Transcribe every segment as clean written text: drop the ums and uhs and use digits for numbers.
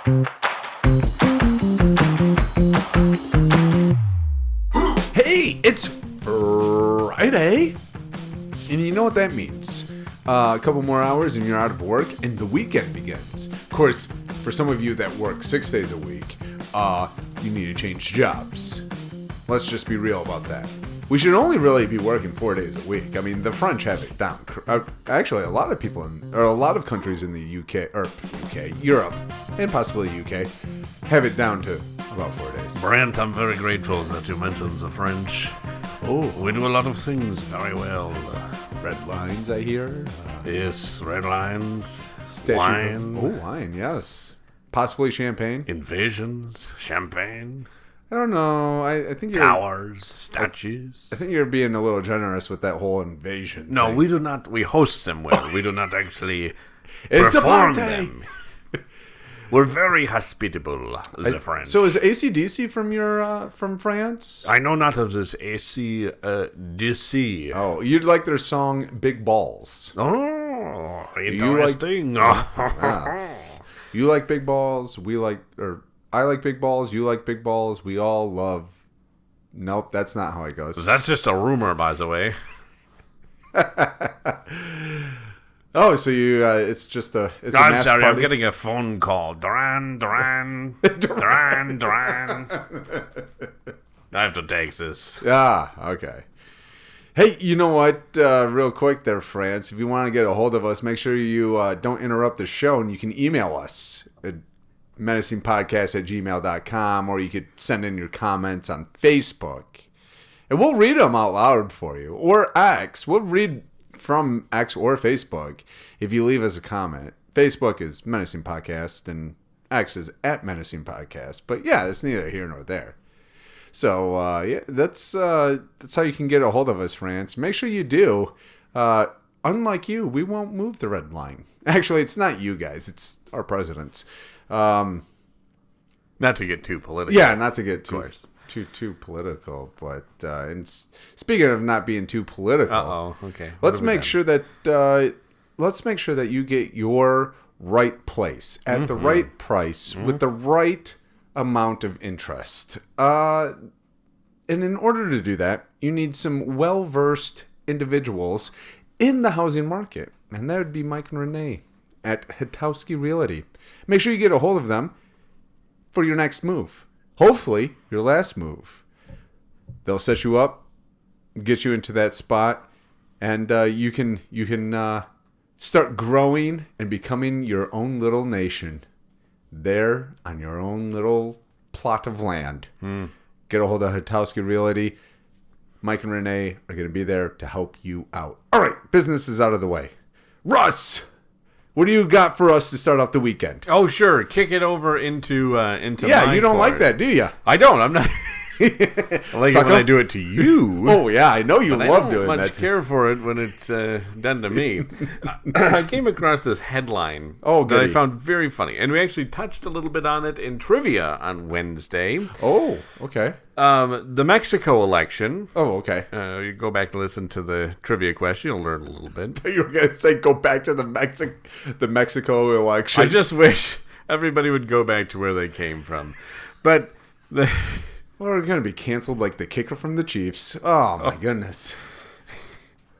Hey, it's Friday, and you know what that means. A couple more hours and you're out of work, and the weekend begins. Of course, for some of you that work 6 days a week, you need to change jobs. Let's just be real about that. We should only really be working 4 days a week. I mean, the French have it down. Actually, a lot of people a lot of countries in the Europe, and possibly UK, have it down to about 4 days. Brent, I'm very grateful that you mentioned the French. Oh, We do a lot of things very well. red lines, I hear. Yes, red lines, Statue. wine, Oh, wine, yes. Possibly champagne. invasions, champagne, I don't know. I think you're. towers, statues. I think you're being a little generous with that whole invasion. No, thing. we do not. We host them well. We do not actually It's a perform party! them. We're very hospitable, the French. So is AC/DC from France? I know not of this AC/DC. Oh, you'd like their song "Big Balls." Oh, interesting. You like big balls. I like big balls. You like big balls. We all love. Nope, that's not how it goes. That's just a rumor, by the way. Oh, so you? It's just a. It's a I'm mass sorry, party? I'm getting a phone call. Duran. I have to take this. Ah, okay. Hey, you know what? Real quick there, France. If you want to get a hold of us, make sure you don't interrupt the show, and you can email us at menacingpodcast@gmail.com, or you could send in your comments on Facebook. And we'll read them out loud for you. Or X. We'll read from X or Facebook if you leave us a comment. Facebook is Menacing Podcast, and X is @Menacing Podcast. But yeah, it's neither here nor there. So, yeah, that's how you can get a hold of us, France. Make sure you do. Unlike you, we won't move the red line. Actually, it's not you guys. It's our presidents. Not to get too political. Yeah, not to get too political. But and speaking of not being too political, okay. let's make sure that you get your right place at the right price with the right amount of interest. And in order to do that, you need some well-versed individuals in the housing market. And that would be Mike and Renee at Hitowski Realty. Make sure you get a hold of them for your next move. Hopefully, your last move. They'll set you up, get you into that spot, and you can start growing and becoming your own little nation. There on your own little plot of land. Get a hold of Hitowski Realty. Mike and Renee are going to be there to help you out. All right, business is out of the way. Russ, what do you got for us to start off the weekend? Oh, sure. Kick it over into Yeah, my you don't court. like that, do you? I don't. I'm not. I like it when I do it to you. Oh, yeah, I know you But love I doing don't that. much care for it when it's done to me. I came across this headline that I goody. found very funny. And we actually touched a little bit on it in trivia on Wednesday. Oh, okay. The Mexico election. Oh, okay. You go back and listen to the trivia question. You'll learn a little bit. You were going to say go back to the Mexico election. I just wish everybody would go back to where they came from. But the... Well, we're going to be canceled like the kicker from the Chiefs. Oh, my goodness.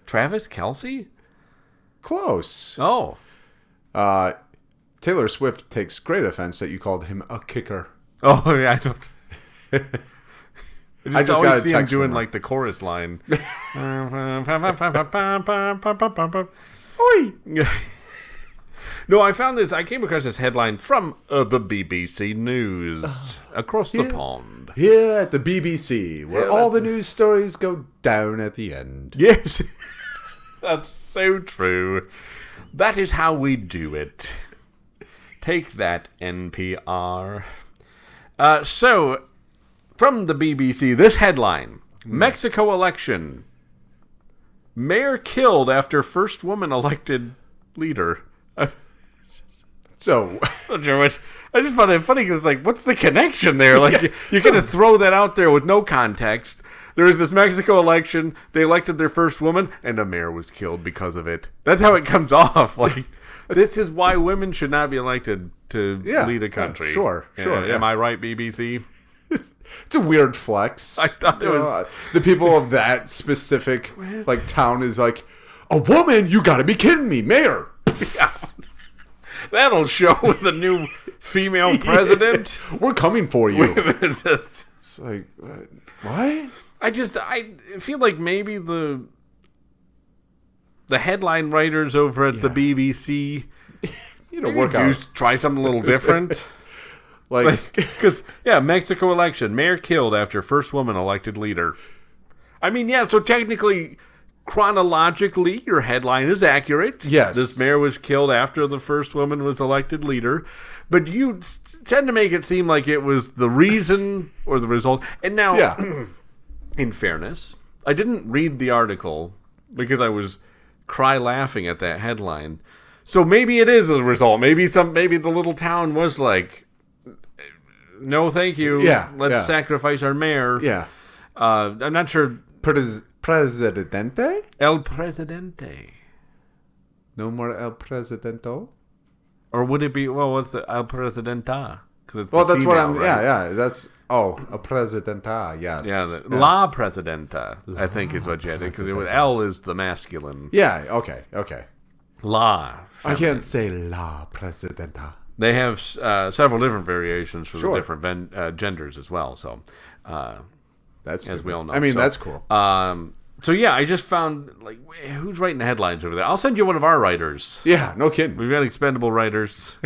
Travis Kelce? Close. Oh. Taylor Swift takes great offense that you called him a kicker. Oh, yeah, I don't... I just got always a see him text from doing her. like the chorus line. Oi! No, I found this. I came across this headline from the BBC News across the pond. Here at the BBC, where Yeah, all the that's- news stories go down at the end. Yes, that's so true. That is how we do it. Take that, NPR. So, from the BBC, this headline: Mexico election. Mayor killed after first woman elected leader. So, Not sure what. I just found it funny because, like, what's the connection there? Like, you're going to throw that out there with no context. There was this Mexico election. They elected their first woman, and a mayor was killed because of it. That's how it comes off. Like, This is why women should not be elected to lead a country. Sure. Am I right, BBC? It's a weird flex. I thought it was... The people of that specific town is like, a woman? You got to be kidding me, mayor. Yeah. That'll show with the new female president. We're coming for you. It's like, what? I feel like maybe the headline writers over at the BBC try something a little different. Because Mexico election, mayor killed after first woman elected leader. I mean, so technically, chronologically, your headline is accurate. Yes, this mayor was killed after the first woman was elected leader, but you tend to make it seem like it was the reason or the result. And now, in fairness, I didn't read the article because I was laughing at that headline. So maybe it is a result. Maybe the little town was like, no, thank you. Let's sacrifice our mayor. Yeah. I'm not sure. Presidente? El Presidente. No more El Presidento? Or would it be, what's the El Presidenta? Because it's that's female, what I'm, right? that's, El Presidenta, yes. La Presidenta, I think is what you had, because L is the masculine. Yeah, okay. La. I can't say La Presidenta. They have several different variations for the different genders as well. So, that's as we all know. I mean, that's cool. I just found who's writing the headlines over there. I'll send you one of our writers. Yeah, no kidding. We've got expendable writers.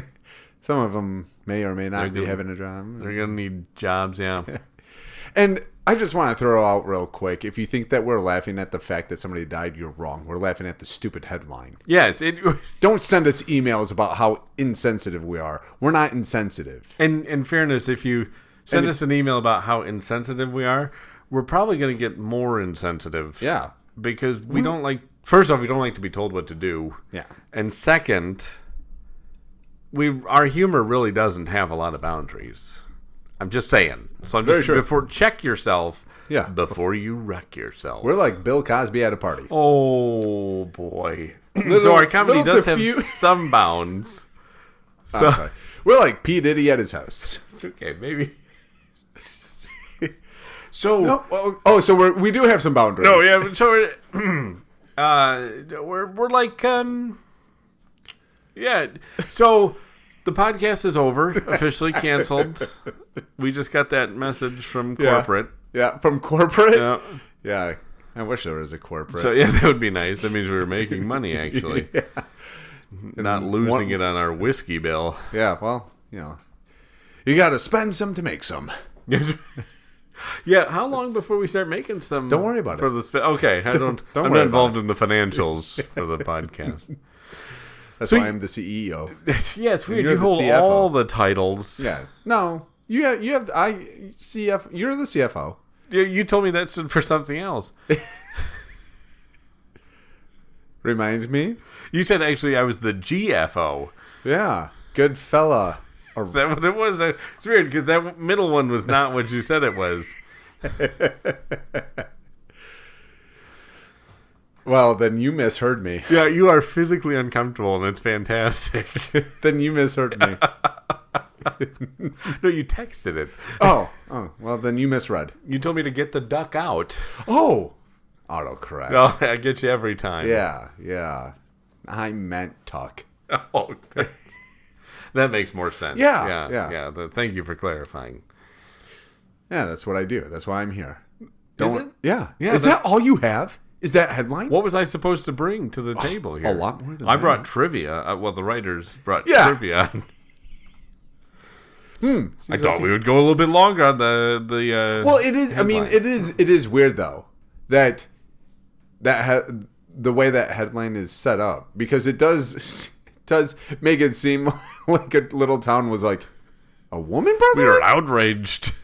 Some of them may or may not be having a job. They're gonna need jobs. Yeah. And I just want to throw out real quick, if you think that we're laughing at the fact that somebody died, you're wrong. We're laughing at the stupid headline. Yes. Don't send us emails about how insensitive we are. We're not insensitive. And in fairness, if you send us an email about how insensitive we are, we're probably going to get more insensitive. Yeah. Because we don't like... First off, we don't like to be told what to do. Yeah. And second, our humor really doesn't have a lot of boundaries. I'm just saying. So I'm just check yourself before you wreck yourself. We're like Bill Cosby at a party. Oh boy. So our comedy does have some bounds. So, I'm sorry. We're like P. Diddy at his house. It's okay, maybe. So so we do have some boundaries. No, yeah. So we're like So the podcast is over, officially canceled. We just got that message from corporate. Yeah, from corporate? Yeah. Yeah. I wish there was a corporate. So, that would be nice. That means we were making money, actually. Not losing it on our whiskey bill. Yeah, well, you got to spend some to make some. Yeah, how long before we start making some? Don't worry about it. Okay, I'm not involved in the financials for the podcast. That's why I'm the CEO. Yeah, it's weird. You hold all the titles. Yeah. No, you have you're the CFO. You told me that stood for something else. Remind me? You said actually I was the GFO. Yeah, good fella. Is that what it was? It's weird because that middle one was not what you said it was. Well, then you misheard me. Yeah, you are physically uncomfortable, and it's fantastic. Then you misheard me. No, you texted it. Oh, well, then you misread. You told me to get the duck out. Oh, autocorrect. Oh, I get you every time. Yeah. I meant tuck. Oh, that makes more sense. Yeah. Thank you for clarifying. Yeah, that's what I do. That's why I'm here. Is it? Yeah. Is that all you have? Is that headline? What was I supposed to bring to the table here? A lot more than that. I brought trivia. The writers brought trivia. I thought we would go a little bit longer on the well, it is. headline. I mean, it is weird though that the way that headline is set up, because it does make it seem like a little town was like, a woman president? We were outraged.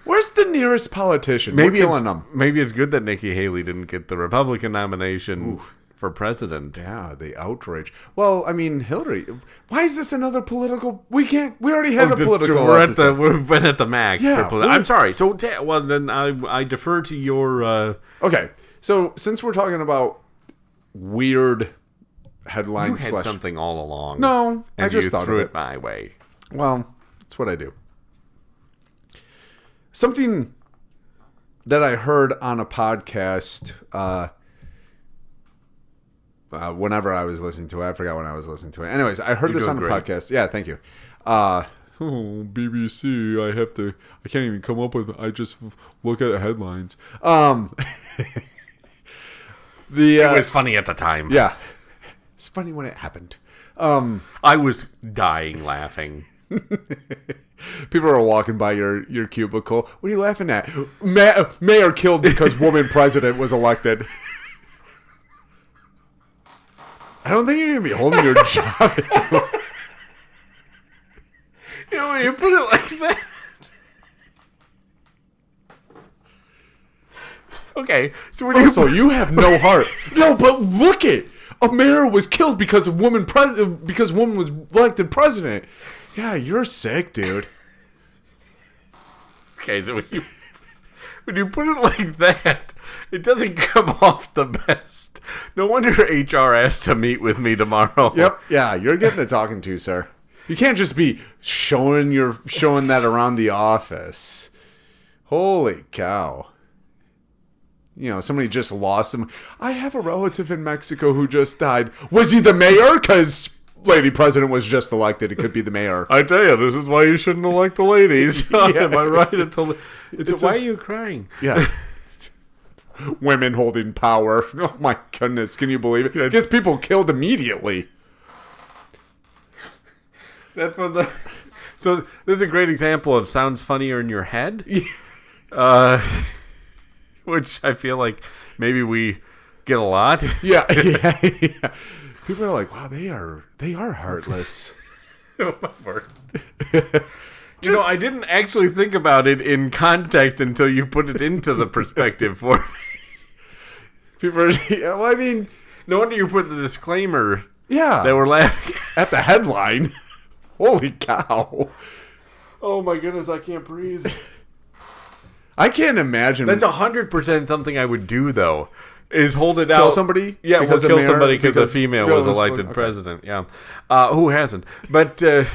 Where's the nearest politician? We're killing them. Maybe it's good that Nikki Haley didn't get the Republican nomination for president. Yeah, the outrage. Well, I mean, Hillary. Why is this another political? We already had a political. We've been at the max. Yeah, I'm sorry. So, then I defer to your. Okay, so since we're talking about weird headline You had something all along. No, and I just you thought threw of it my way. Well, that's what I do. Something that I heard on a podcast whenever I was listening to it. I forgot when I was listening to it. Anyways, I heard this on a podcast. Yeah, thank you. BBC, I can't even come up with, I just look at headlines. It was funny at the time. Yeah. It's funny when it happened. I was dying laughing. People are walking by your cubicle. What are you laughing at? Mayor killed because woman president was elected. I don't think you're going to be holding your job. You know, when you put it like that. Okay, so when you have no heart. No, but look it. A mayor was killed because woman was elected president. Yeah, you're sick, dude. Okay, so when you put it like that, it doesn't come off the best. No wonder HR has to meet with me tomorrow. Yep. Yeah, you're getting a talking to, sir. You can't just be showing that around the office. Holy cow. You know, somebody just lost him. I have a relative in Mexico who just died. Was he the mayor? Because lady president was just elected. It could be the mayor. I tell you, this is why you shouldn't elect the ladies. Yeah. Am I right? Why are you crying? Yeah. Women holding power. Oh my goodness. Can you believe it? Gets people killed immediately. That's what So this is a great example of sounds funnier in your head. Which I feel like maybe we get a lot. Yeah. People are like, wow, they are heartless. Oh my word. You know, I didn't actually think about it in context until you put it into the perspective for me. People are, well, I mean, no wonder you put the disclaimer. Yeah. That we're laughing at the headline. Holy cow. Oh my goodness, I can't breathe. I can't imagine. That's 100% something I would do, though. Is hold it out. Kill somebody? Yeah, we'll kill somebody because a female was elected president. Yeah. Who hasn't? But that's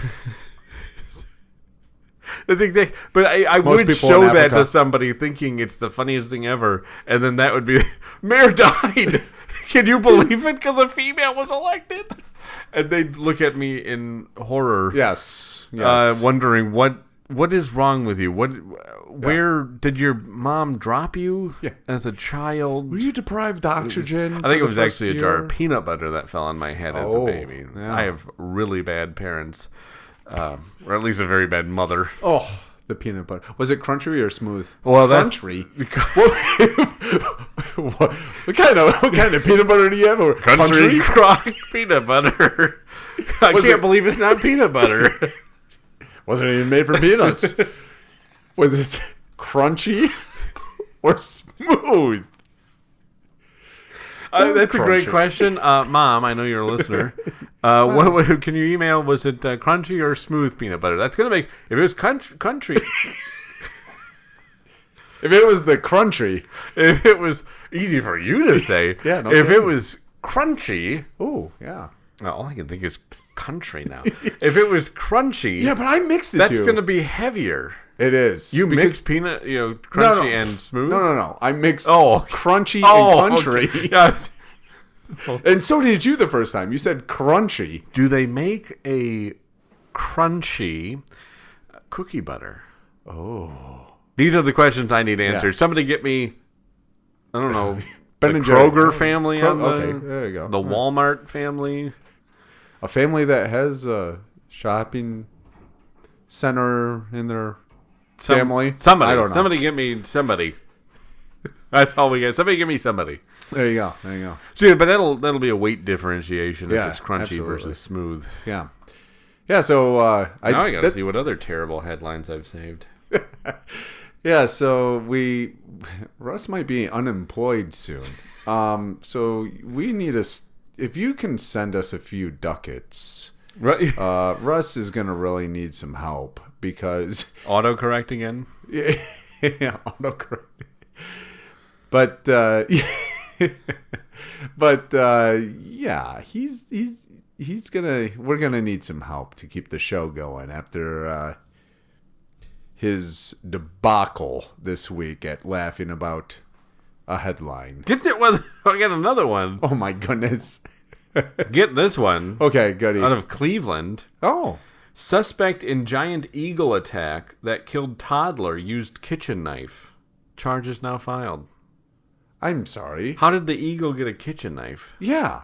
exactly. But I would show that to somebody thinking it's the funniest thing ever. And then that would be, mayor died. Can you believe it? Because a female was elected? And they'd look at me in horror. Yes. Wondering what is wrong with you? Where did your mom drop you as a child? Were you deprived of oxygen? I think it was actually a jar of peanut butter that fell on my head as a baby. Yeah. I have really bad parents, or at least a very bad mother. Oh, the peanut butter. Was it crunchy or smooth? Well, crunchy. What kind of peanut butter do you have? Country crock peanut butter. I can't believe it's not peanut butter. Wasn't even made from peanuts. Was it crunchy or smooth? That's a great question. Mom, I know you're a listener. What can you email? Was it crunchy or smooth peanut butter? That's going to make... If it was country... If it was the crunchy... If it was easy for you to say... Yeah, no if kidding. it was crunchy... Oh, yeah. All I can think is country now. If it was crunchy... Yeah, but I mixed the two. That's going to be heavier. It is. You mixed peanut, crunchy and smooth? No. I mixed crunchy and country. Okay. Yeah. And so did you the first time. You said crunchy. Do they make a crunchy cookie butter? Oh. These are the questions I need answered. Yeah. Somebody get me, I don't know, Ben the and Kroger family on the, okay, there you go. The Walmart family. A family that has a shopping center in their family. Somebody. I don't know. Somebody get me somebody. That's all we get. Somebody give me somebody. There you go. See, but that'll be a weight differentiation if it's crunchy absolutely. versus smooth. Yeah. So now I got to see what other terrible headlines I've saved. Yeah. So Russ might be unemployed soon. So we need if you can send us a few ducats. Right. Russ is gonna really need some help because autocorrect again. Yeah, autocorrect. But But yeah, we're gonna need some help to keep the show going after his debacle this week at laughing about a headline. I got another one. Oh my goodness. Get this one. Okay, goody. Out of Cleveland. Oh. Suspect in giant eagle attack that killed toddler used kitchen knife. Charges now filed. I'm sorry. How did the eagle get a kitchen knife? Yeah.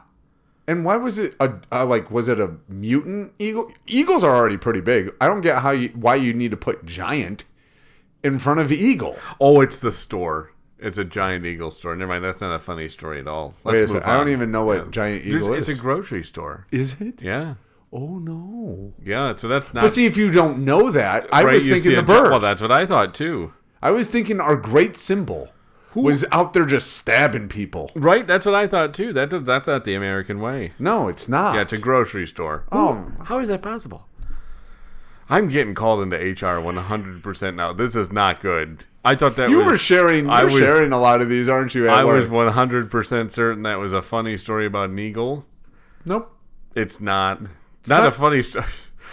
And why was it was it a mutant eagle? Eagles are already pretty big. I don't get why you need to put giant in front of eagle. Oh, it's the store. It's a giant eagle store. Never mind, that's not a funny story at all. Wait a second. I don't even know what giant eagle is. It's a grocery store. Is it? Yeah. Oh no. Yeah, so that's not. But see, if you don't know that, I was thinking the bird. Well, that's what I thought too. I was thinking our great symbol was out there just stabbing people. Right, that's what I thought too. That's not the American way. No, it's not. Yeah, it's a grocery store. Oh, how is that possible? I'm getting called into HR 100% now. This is not good. I thought that you were sharing. You're sharing a lot of these, aren't you? I was 100% certain that was a funny story about an eagle. Nope, it's not. It's not a funny story.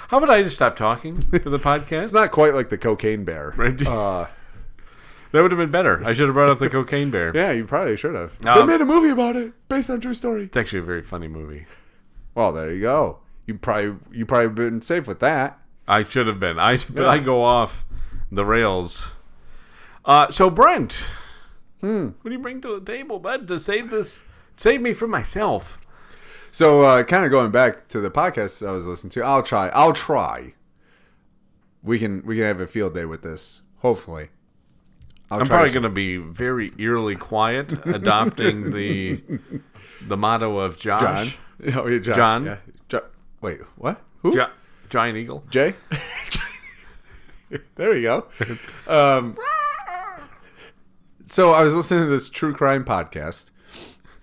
How about I just stop talking for the podcast? It's not quite like the cocaine bear. Right? That would have been better. I should have brought up the cocaine bear. Yeah, you probably should have. They made a movie about it based on true story. It's actually a very funny movie. Well, there you go. You probably been safe with that. I should have been. I go off the rails. So Brent, what do you bring to the table, bud, to save me from myself? So kind of going back to the podcast I was listening to, I'll try. We can have a field day with this, hopefully. I'm probably going to be very eerily quiet, adopting the motto of Josh. John. Oh, yeah, Josh. John. Yeah. Wait, what? Who? Giant Eagle. Jay? There we go. So I was listening to this true crime podcast,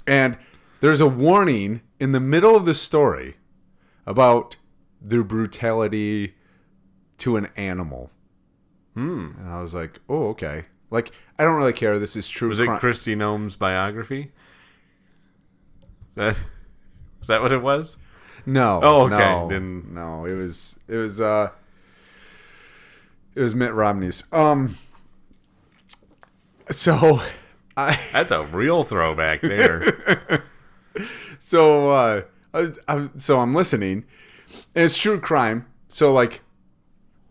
and there's a warning in the middle of the story about the brutality to an animal. And I was like, oh, okay. Like, I don't really care. This is true crime. Was it Christy Nome's biography? Is that what it was? No. Oh, okay. No, it was Mitt Romney's. So that's a real throwback there. So I'm listening, and it's true crime. So like,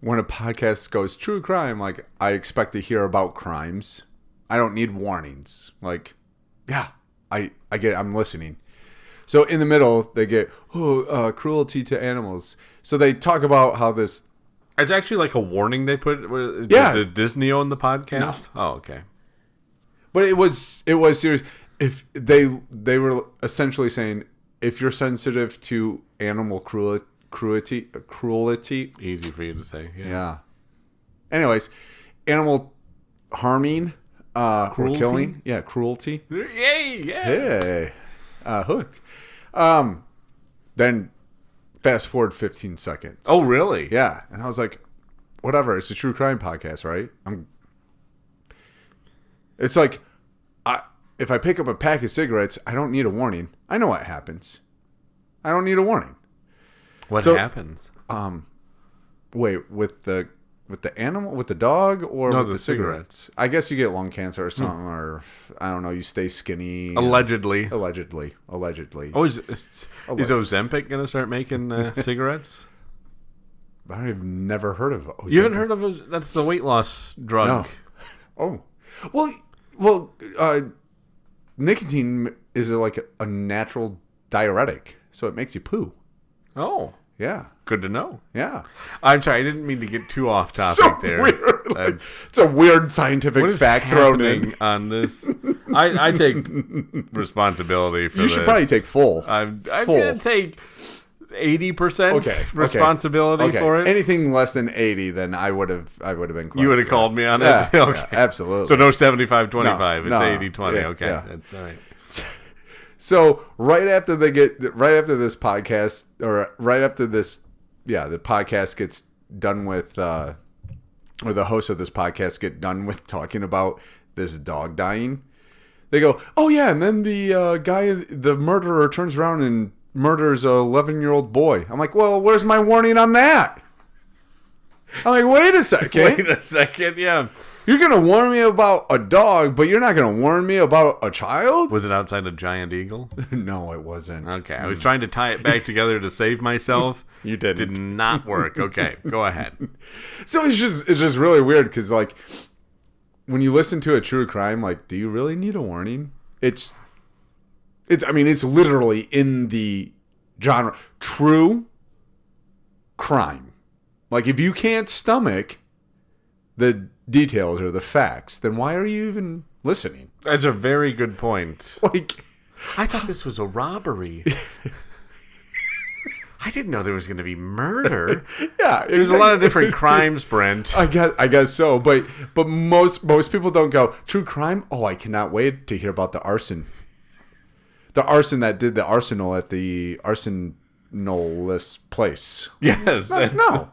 when a podcast goes true crime, like, I expect to hear about crimes. I don't need warnings. Like, yeah, I get it. I'm listening. So in the middle, they get, cruelty to animals. So they talk about how this... It's actually like a warning they put. Yeah. Did Disney own the podcast? No. Oh, okay. But it was serious. If they were essentially saying, if you're sensitive to animal cruelty. Easy for you to say. Yeah. Anyways, animal harming, or Cruelty? killing. Yeah, cruelty. Yay! Yeah. Hey, hooked. Then fast forward 15 seconds. Oh, really? Yeah, and I was like, whatever. It's a true crime podcast, right? It's like, if I pick up a pack of cigarettes, I don't need a warning. I know what happens. I don't need a warning. What happens? Wait, with the animal, with the dog, or no, with the cigarettes? I guess you get lung cancer or something, or I don't know. You stay skinny. Allegedly. Oh, is Ozempic going to start making cigarettes? I've never heard of Ozempic. You haven't heard of that's the weight loss drug. No. Oh, well, nicotine is like a natural diuretic, so it makes you poo. Oh. Yeah. Good to know. Yeah. I'm sorry, I didn't mean to get too off topic there. Weird. It's a weird scientific fact thrown in on this. I take responsibility for this. You should probably take full. I'm going to take 80% responsibility for it. Anything less than 80, then I would have been close. You would have called me on it? Yeah, okay. Yeah, absolutely. So no 75-25. No, it's 80-20. Yeah, okay. Yeah. That's all right. So right after this podcast, or right after this, the podcast gets done with, or the host of this podcast get done with talking about this dog dying, They go, oh yeah, and then the murderer turns around and murders a 11-year-old boy. I'm like, well, where's my warning on that? I'm like, wait a second. Yeah. You're going to warn me about a dog, but you're not going to warn me about a child? Was it outside a giant eagle? No, it wasn't. Okay, I was trying to tie it back together to save myself. You didn't. Did not work. Okay, go ahead. So it's just really weird because, like, when you listen to a true crime, like, do you really need a warning? It's literally in the genre. True crime. Like, if you can't stomach the details or the facts, then why are you even listening? That's a very good point. Like, I thought this was a robbery. I didn't know there was going to be murder. Yeah, there's a lot of different crimes, Brent. I guess so, but most people don't go true crime. Oh, I cannot wait to hear about the arson. The arson that did the arsenal at the arsonalist place. Yes. No.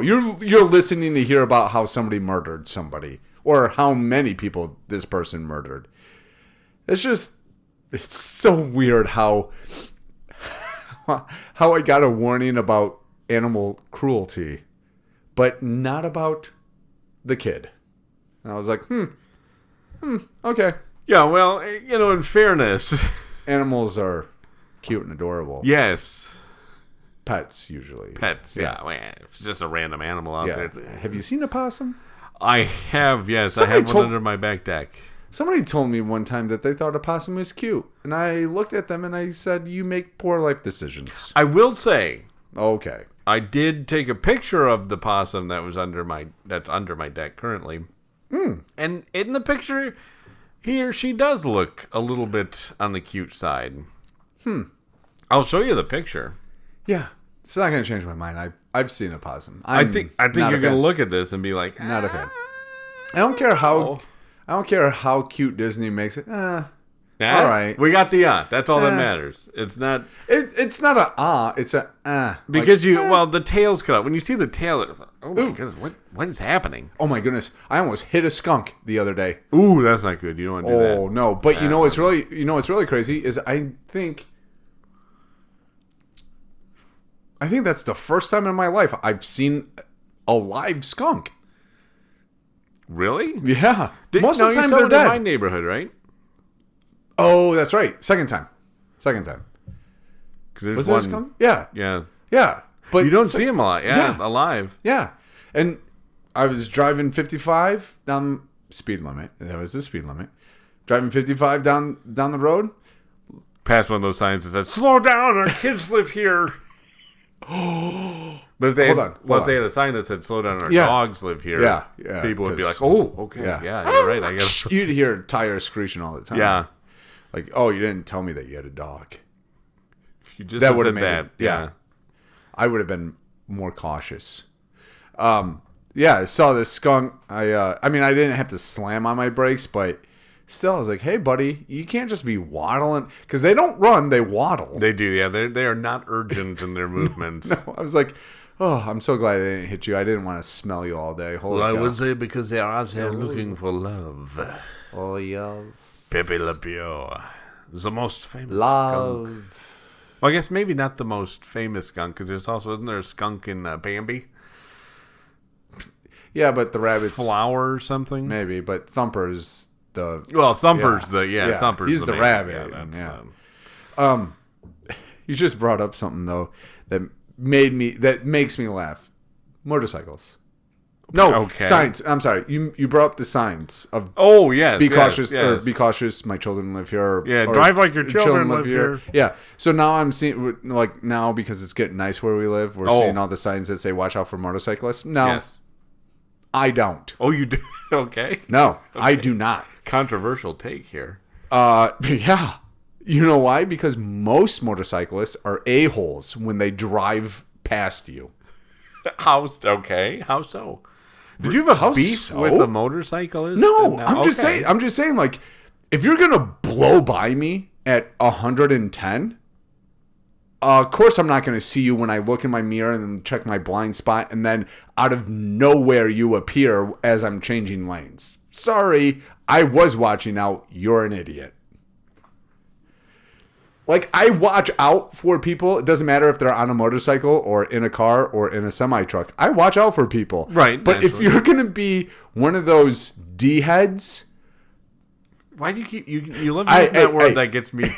You're listening to hear about how somebody murdered somebody or how many people this person murdered. It's so weird how I got a warning about animal cruelty, but not about the kid. And I was like, okay. Yeah, well, in fairness, animals are cute and adorable. Yes. Pets, usually. Pets, yeah. Well, it's just a random animal out there. Have you seen a possum? I have, yes. I have one under my back deck. Somebody told me one time that they thought a possum was cute. And I looked at them and I said, you make poor life decisions. I will say. Okay. I did take a picture of the possum that's under my deck currently. And in the picture, he or she does look a little bit on the cute side. I'll show you the picture. Yeah. It's not going to change my mind. I've seen a possum. I think you're going to look at this and be like, not a fan. I don't care how cute Disney makes it. All right. We got the That's all that matters. It's not. It's not a It's a because the tail's cut out. When you see the tail, it's like, oh my goodness, what is happening? Oh my goodness, I almost hit a skunk the other day. Ooh, that's not good. You don't want to do that. Oh no, but you know what's really crazy is I think that's the first time in my life I've seen a live skunk. Really? Yeah. Most of the time they're dead. In my dead. neighborhood, right? Oh, that's right. Second time. Because there's Was one. there a skunk? Yeah. Yeah. Yeah. But you don't see them a lot. Yeah, alive. Yeah. And I was driving 55 down speed limit. That was the speed limit. Driving 55 down the road. Past one of those signs that said, "Slow down, our kids live here." But if they had a sign that said "Slow down, our dogs live here," people would be like, "Oh, okay, yeah, you're right." I guess you'd hear tires screeching all the time. Yeah, like, oh, you didn't tell me that you had a dog. If you just said that, yeah, I would have been more cautious. I saw this skunk. I didn't have to slam on my brakes, but still, I was like, hey, buddy, you can't just be waddling. Because they don't run, they waddle. They do, yeah. They are not urgent in their movements. No, I was like, oh, I'm so glad I didn't hit you. I didn't want to smell you all day. Holy I cow. would say because they are out there looking for love. Oh, yes. Pepe Le Pew. The most famous love. skunk. Well, I guess maybe not the most famous skunk, because isn't there a skunk in Bambi? Yeah, but the rabbit's... Flower or something? Maybe, but Thumper's... Thumper's Thumper's he's the rabbit. You just brought up something though that makes me laugh. Motorcycles. No, signs. I'm sorry. You brought up the signs of be cautious or be cautious. My children live here. Or drive like your children live here. Yeah. So now I'm seeing now because it's getting nice where we live. We're seeing all the signs that say watch out for motorcyclists. No. Yes. I don't. Oh, you do? Okay. No, okay. I do not. Controversial take here. Yeah. You know why? Because most motorcyclists are a-holes when they drive past you. How so? Did you have a beef with a motorcyclist? No, I'm just saying, like, if you're going to blow by me at 110, of course I'm not going to see you when I look in my mirror and then check my blind spot, and then out of nowhere you appear as I'm changing lanes. sorry, I was watching out. You're an idiot. Like, I watch out for people. It doesn't matter if they're on a motorcycle or in a car or in a semi-truck. I watch out for people. Right. But if you're going to be one of those D-heads... Why do you keep... You love using that word that gets me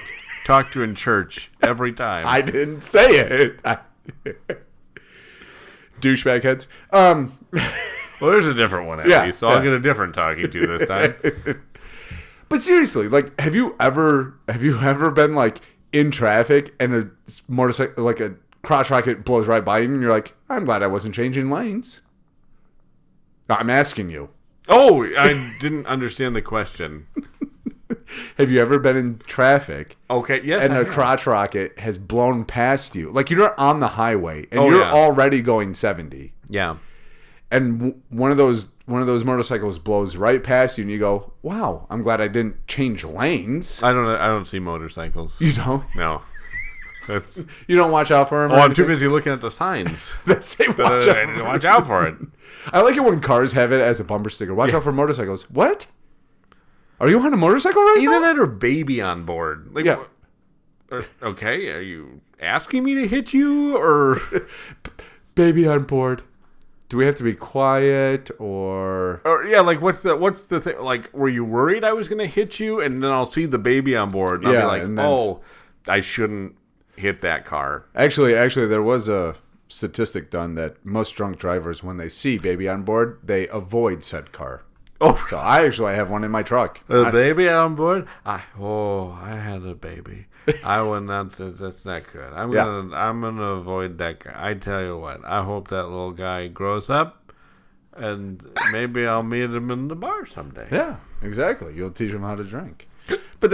talked to in church every time. I didn't say it. Douchebag heads. Well, there's a different one, Andy, so I'll get a different talking to this time. But seriously, like, have you ever been, like, in traffic and a motorcycle, like a crotch rocket blows right by you and you're like, I'm glad I wasn't changing lanes? I'm asking you. Oh, I didn't understand the question. Have you ever been in traffic? Okay, yes. And a crotch rocket has blown past you. Like, you're on the highway and you're already going 70. Yeah. And one of those motorcycles blows right past you and you go, wow, I'm glad I didn't change lanes. I don't see motorcycles. You don't? No. You don't watch out for them? Oh, I'm too busy looking at the signs. That say watch out for it. I like it when cars have it as a bumper sticker. Watch out for motorcycles. What? Are you on a motorcycle right now? Either that or baby on board. Like, yeah. Okay, are you asking me to hit you or... Baby on board. Do we have to be quiet or yeah, like what's the thing? Like, were you worried I was going to hit you? And then I'll see the baby on board. And I'll be like, oh, I shouldn't hit that car. Actually, there was a statistic done that most drunk drivers, when they see baby on board, they avoid said car. Oh, so I actually have one in my truck. Baby on board? I had a baby. I would not. That's not good. I'm gonna avoid that guy. I tell you what. I hope that little guy grows up, and maybe I'll meet him in the bar someday. Yeah, exactly. You'll teach him how to drink. But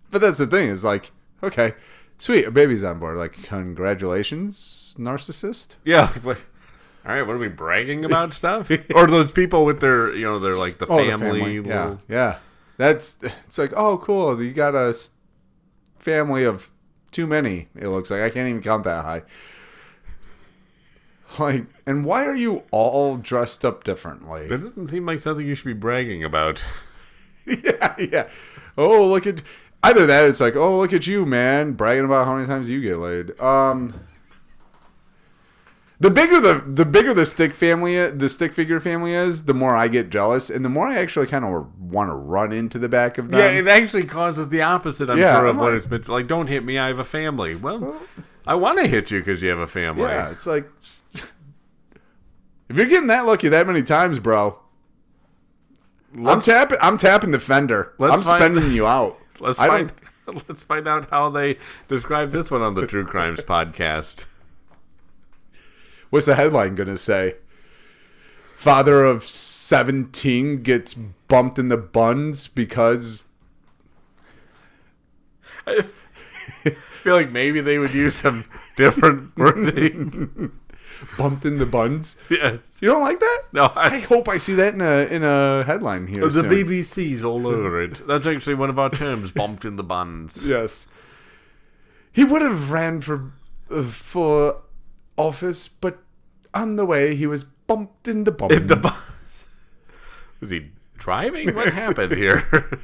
that's the thing. Is like, okay, sweet, a baby's on board. Like, congratulations, narcissist. Yeah. All right, what are we bragging about stuff? Or those people with their, they're like the family. The family. Yeah. It's like, oh, cool. You got a family of too many. It looks like I can't even count that high. Like, and why are you all dressed up differently? That doesn't seem like something you should be bragging about. Yeah. Oh, look at either that. It's like, oh, look at you, man, bragging about how many times you get laid. The bigger the stick figure family is, the more I get jealous, and the more I actually kind of want to run into the back of them. Yeah, it actually causes the opposite. I'm sure of what it's been like. Don't hit me. I have a family. Well, I want to hit you because you have a family. Yeah, it's like if you're getting that lucky that many times, bro. I'm tapping the fender. I'm spending you out. Let's find out how they describe this one on the True Crimes podcast. What's the headline going to say? Father of 17 gets bumped in the buns because... I feel like maybe they would use some different wording. Bumped in the buns? Yes. You don't like that? No. I hope I see that in a headline here soon. The BBC's all over it. That's actually one of our terms, bumped in the buns. Yes. He would have ran for office, but on the way he was bumped in the buns. Was he driving? What happened here?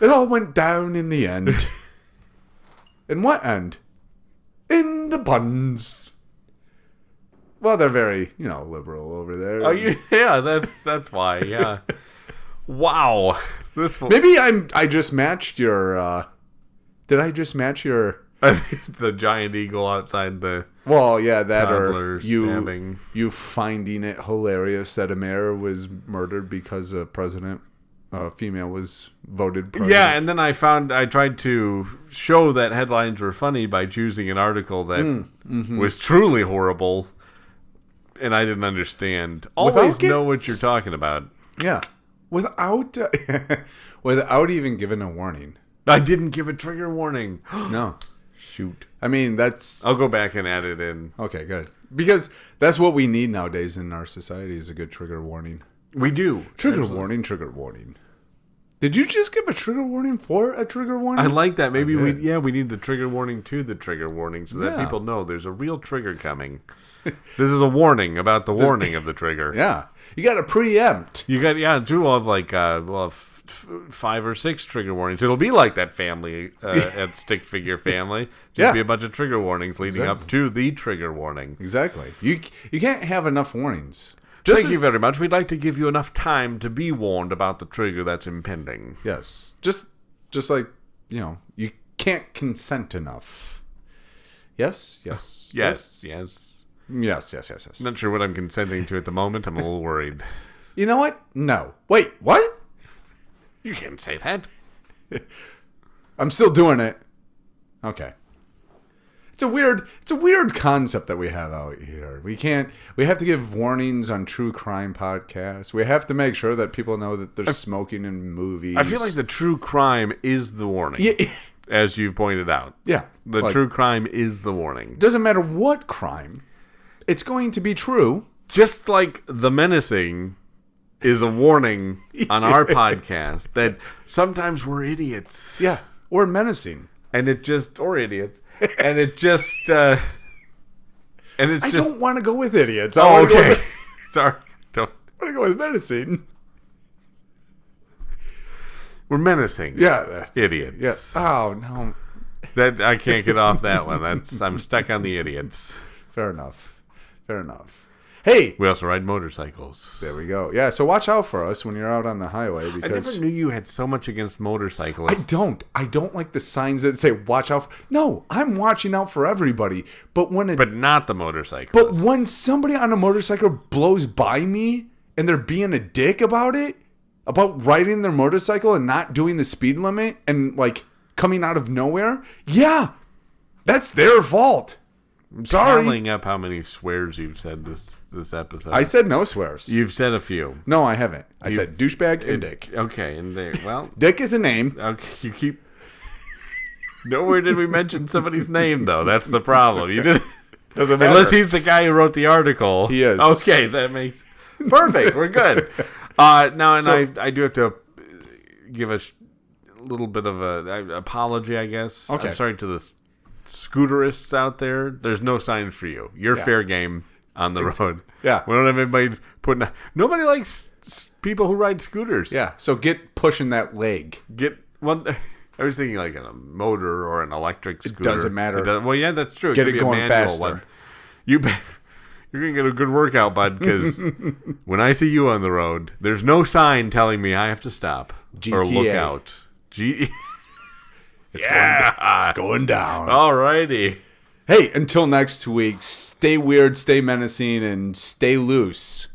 It all went down in the end. In what end? In the buns. Well, they're very, liberal over there. Oh, yeah, that's why. Yeah. Wow. Maybe I just matched your. Did I just match your? The giant eagle outside the. Well, yeah, that or stabbing. You finding it hilarious that a mayor was murdered because a female was voted president. Yeah, and then I tried to show that headlines were funny by choosing an article that was truly horrible, and I didn't understand. Always know what you're talking about. Yeah, without even giving a warning. I didn't give a trigger warning. No. Shoot. I mean, that's... I'll go back and add it in. Okay, good. Because that's what we need nowadays in our society is a good trigger warning. We do. Trigger warning. Did you just give a trigger warning for a trigger warning? I like that. Maybe we need the trigger warning to the trigger warning so that people know there's a real trigger coming. This is a warning about the warning of the trigger. Yeah. You got to preempt. You got, we'll have like, 5 or 6 trigger warnings. It'll be like that family at Stick Figure Family. Just be a bunch of trigger warnings leading up to the trigger warning. Exactly. You can't have enough warnings. Thank you very much. We'd like to give you enough time to be warned about the trigger that's impending. Yes. Just like, you can't consent enough. Yes. Yes. Yes. Not sure what I'm consenting to at the moment. I'm a little worried. You know what? No. Wait, what? You can't say that. I'm still doing it. Okay. It's a weird concept that we have out here. We have to give warnings on true crime podcasts. We have to make sure that people know that there's smoking in movies. I feel like the true crime is the warning. Yeah. As you've pointed out. Yeah. The true crime is the warning. Doesn't matter what crime. It's going to be true. Just like the menacing is a warning on our podcast that sometimes we're idiots. Yeah. Or menacing. And it just, or idiots. And it just, I don't want to go with idiots. Oh, okay. Sorry. I want to go with menacing. We're menacing. Yeah. Idiots. Yeah. Oh, no. That I can't get off that one. I'm stuck on the idiots. Fair enough. Hey, we also ride motorcycles. There we go. Yeah, so watch out for us when you're out on the highway. Because I never knew you had so much against motorcyclists. I don't like the signs that say "watch out." No, I'm watching out for everybody. But not the motorcyclists. But when somebody on a motorcycle blows by me and they're being a dick about it, about riding their motorcycle and not doing the speed limit and like coming out of nowhere, yeah, that's their fault. I'm tallying up how many swears you've said this episode. I said no swears. You've said a few. No, I haven't. I said douchebag and dick. Okay, and there. Well, Dick is a name. Okay, you keep. Nowhere did we mention somebody's name though. That's the problem. You didn't. Doesn't matter. Unless he's the guy who wrote the article. He is. Okay, that makes perfect. We're good. Now, and I do have to give a little bit of a apology, I guess. Okay. I'm sorry to the scooterists out there. There's no signs for you. You're fair game on the road. Yeah. We don't have anybody putting. Nobody likes people who ride scooters. Yeah. So get pushing that leg. Get one. I was thinking like a motor or an electric scooter. It doesn't matter. Well, yeah, that's true. Get it going faster. One. You're gonna get a good workout, bud. Because when I see you on the road, there's no sign telling me I have to stop or look out. It's going down. Alrighty. Hey, until next week, stay weird, stay menacing, and stay loose.